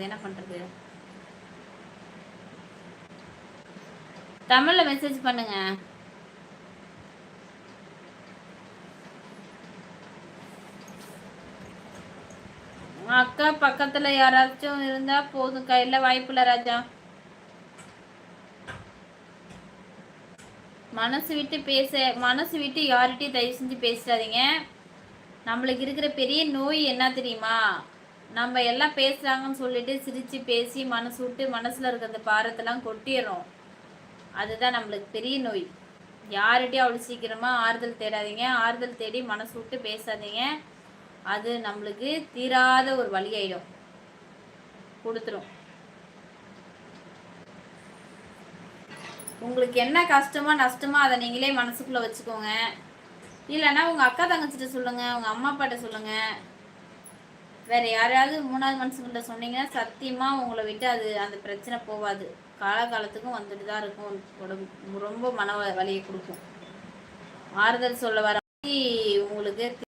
மாட்டேங்குது, என்ன பண்றது? தமிழ்ல மெசேஜ் பண்ணுங்க. அக்கா பக்கத்துல யாராச்சும் இருந்தா போதும், கையில வாய்ப்புல ராஜா. மனசு விட்டு யார்கிட்டயும் தயவு செஞ்சு பேசாதீங்க. நம்மளுக்கு இருக்கிற பெரிய நோய் என்ன தெரியுமா? நம்ம எல்லாம் பேசுறாங்கன்னு சொல்லிட்டு சிரிச்சு பேசி மனசு விட்டு மனசுல இருக்க அந்த பாரத்தெல்லாம் கொட்டிடுறோம். அதுதான் நம்மளுக்கு பெரிய நோய். யார்கிட்டயும் அவ்வளவு சீக்கிரமா ஆறுதல் தேடாதீங்க. ஆறுதல் தேடி மனசு விட்டு பேசாதீங்க. அது நம்மளுக்கு தீராத ஒரு வழியாயிடும், கொடுத்துரும். உங்களுக்கு என்ன கஷ்டமோ நஷ்டமோ அதை நீங்களே மனசுக்குள்ள வச்சுக்கோங்க. இல்லைன்னா உங்க அக்கா தங்கச்சிட்ட சொல்லுங்க, உங்க அம்மா அப்பாட்ட சொல்லுங்க. வேற யாராவது மூணாவது மனுஷங்கிட்ட சொன்னீங்கன்னா சத்தியமா உங்களை விட்டு அது அந்த பிரச்சனை போகாது. காலகாலத்துக்கும் வந்துட்டு தான் இருக்கும். உடம்பு ரொம்ப மன வலியை கொடுக்கும். ஆறுதல் சொல்ல வர உங்களுக்கு